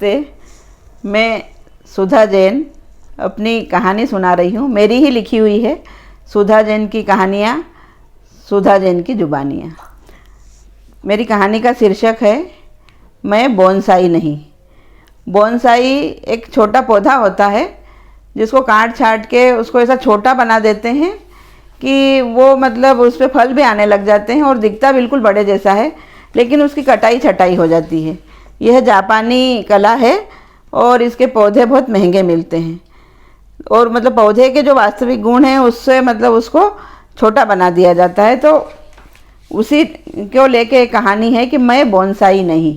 नमस्ते। मैं सुधा जैन अपनी कहानी सुना रही हूँ। मेरी ही लिखी हुई है सुधा जैन की कहानियाँ, सुधा जैन की जुबानियाँ। मेरी कहानी का शीर्षक है मैं बोनसाई नहीं। बोनसाई एक छोटा पौधा होता है जिसको काट छाट के उसको ऐसा छोटा बना देते हैं कि वो मतलब उस पर फल भी आने लग जाते हैं और दिखता बिल्कुल बड़े जैसा है, लेकिन उसकी कटाई छटाई हो जाती है। यह जापानी कला है और इसके पौधे बहुत महंगे मिलते हैं और मतलब पौधे के जो वास्तविक गुण हैं उससे मतलब उसको छोटा बना दिया जाता है। तो उसी को लेके एक कहानी है कि मैं बोनसाई नहीं।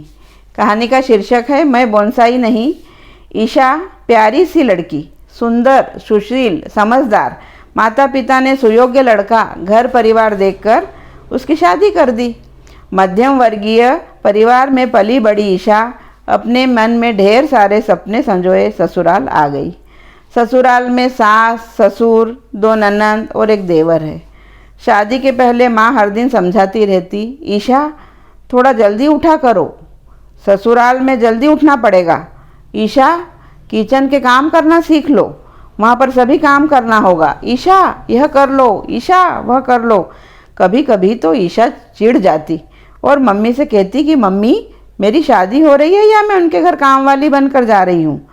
कहानी का शीर्षक है मैं बोनसाई नहीं। ईशा प्यारी सी लड़की, सुंदर, सुशील, समझदार। माता पिता ने सुयोग्य लड़का, घर परिवार देखकर उसकी शादी कर दी। मध्यम वर्गीय परिवार में पली बड़ी ईशा अपने मन में ढेर सारे सपने संजोए ससुराल आ गई। ससुराल में सास, ससुर, 2 ननंद और एक देवर है। शादी के पहले माँ हर दिन समझाती रहती, ईशा थोड़ा जल्दी उठा करो, ससुराल में जल्दी उठना पड़ेगा। ईशा किचन के काम करना सीख लो, वहाँ पर सभी काम करना होगा। ईशा यह कर लो, ईशा वह कर लो। कभी कभी तो ईशा चिढ़ जाती और मम्मी से कहती कि मम्मी मेरी शादी हो रही है या मैं उनके घर काम वाली बनकर जा रही हूँ।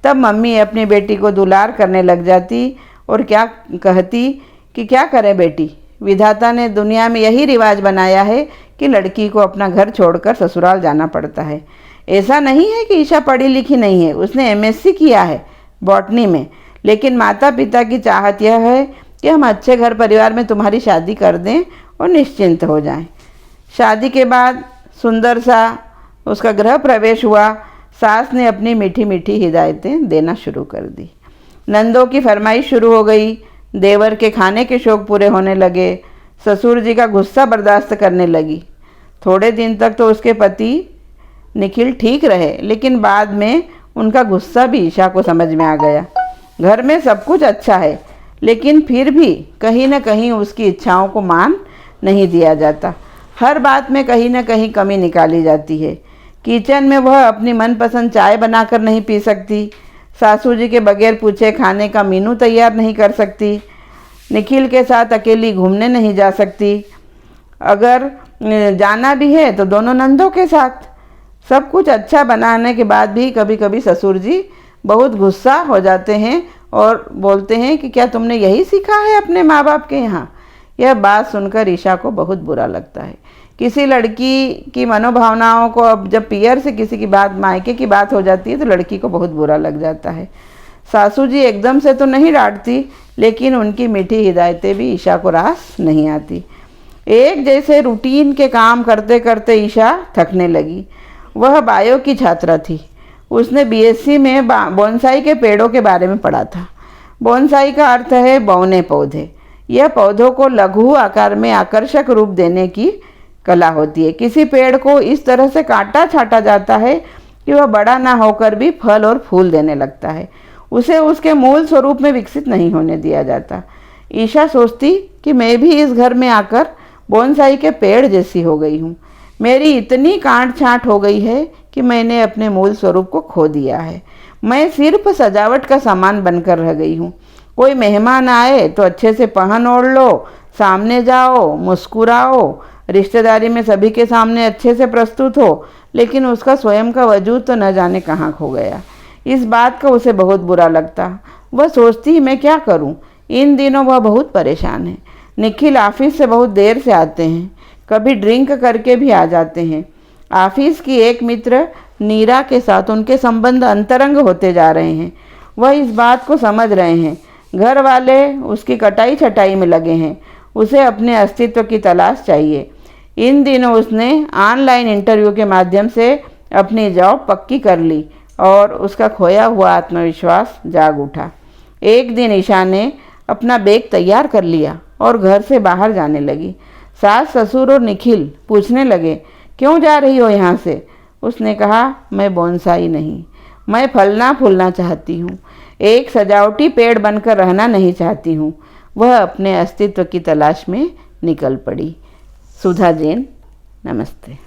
तब मम्मी अपनी बेटी को दुलार करने लग जाती और क्या कहती कि क्या करे बेटी, विधाता ने दुनिया में यही रिवाज बनाया है कि लड़की को अपना घर छोड़कर ससुराल जाना पड़ता है। ऐसा नहीं है कि ईशा पढ़ी लिखी नहीं है, उसने MSc किया है बॉटनी में, लेकिन माता पिता की चाहत यह है कि हम अच्छे घर परिवार में तुम्हारी शादी कर दें और निश्चिंत हो जाएं। शादी के बाद सुंदर सा उसका गृह प्रवेश हुआ। सास ने अपनी मीठी मीठी हिदायतें देना शुरू कर दी। नंदों की फरमाइश शुरू हो गई। देवर के खाने के शौक पूरे होने लगे। ससुर जी का गुस्सा बर्दाश्त करने लगी। थोड़े दिन तक तो उसके पति निखिल ठीक रहे, लेकिन बाद में उनका गुस्सा भी ईशा को समझ में आ गया। घर में सब कुछ अच्छा है, लेकिन फिर भी कहीं न कहीं उसकी इच्छाओं को मान नहीं दिया जाता। हर बात में कहीं न कहीं कमी निकाली जाती है। किचन में वह अपनी मनपसंद चाय बनाकर नहीं पी सकती। सासू जी के बगैर पूछे खाने का मेनू तैयार नहीं कर सकती। निखिल के साथ अकेली घूमने नहीं जा सकती। अगर जाना भी है तो दोनों नंदों के साथ। सब कुछ अच्छा बनाने के बाद भी कभी कभी ससुर जी बहुत गुस्सा हो जाते हैं और बोलते हैं कि क्या तुमने यही सीखा है अपने माँ बाप के यहाँ। यह बात सुनकर ईशा को बहुत बुरा लगता है। किसी लड़की की मनोभावनाओं को अब जब पियर से किसी की बात, मायके की बात हो जाती है तो लड़की को बहुत बुरा लग जाता है। सासू जी एकदम से तो नहीं डांटती, लेकिन उनकी मीठी हिदायतें भी ईशा को रास नहीं आती। एक जैसे रूटीन के काम करते करते ईशा थकने लगी। वह बायो की छात्रा थी। उसने BSc में बोनसाई के पेड़ों के बारे में पढ़ा था। बोनसाई का अर्थ है बौने पौधे। यह पौधों को लघु आकार में आकर्षक रूप देने की कला होती है। किसी पेड़ को इस तरह से काटा छाटा जाता है कि वह बड़ा ना होकर भी फल और फूल देने लगता है। उसे उसके मूल स्वरूप में विकसित नहीं होने दिया जाता। ईशा सोचती कि मैं भी इस घर में आकर बोनसाई के पेड़ जैसी हो गई हूँ। मेरी इतनी काट छाँट हो गई है कि मैंने अपने मूल स्वरूप को खो दिया है। मैं सिर्फ सजावट का सामान बनकर रह गई हूँ। कोई मेहमान आए तो अच्छे से पहन ओढ़ लो, सामने जाओ, मुस्कुराओ, रिश्तेदारी में सभी के सामने अच्छे से प्रस्तुत हो, लेकिन उसका स्वयं का वजूद तो न जाने कहाँ खो गया। इस बात का उसे बहुत बुरा लगता। वह सोचती मैं क्या करूँ। इन दिनों वह बहुत परेशान है। निखिल ऑफिस से बहुत देर से आते हैं, कभी ड्रिंक करके भी आ जाते हैं। ऑफिस की एक मित्र नीरा के साथ उनके संबंध अंतरंग होते जा रहे हैं। वह इस बात को समझ रहे हैं। घर वाले उसकी कटाई छटाई में लगे हैं। उसे अपने अस्तित्व की तलाश चाहिए। इन दिनों उसने ऑनलाइन इंटरव्यू के माध्यम से अपनी जॉब पक्की कर ली और उसका खोया हुआ आत्मविश्वास जाग उठा। एक दिन ईशा ने अपना बैग तैयार कर लिया और घर से बाहर जाने लगी। सास, ससुर और निखिल पूछने लगे, क्यों जा रही हो यहाँ से। उसने कहा, मैं बोनसाई नहीं, मैं फलना फूलना चाहती हूँ। एक सजावटी पेड़ बनकर रहना नहीं चाहती हूँ। वह अपने अस्तित्व की तलाश में निकल पड़ी। सुधा जैन, नमस्ते।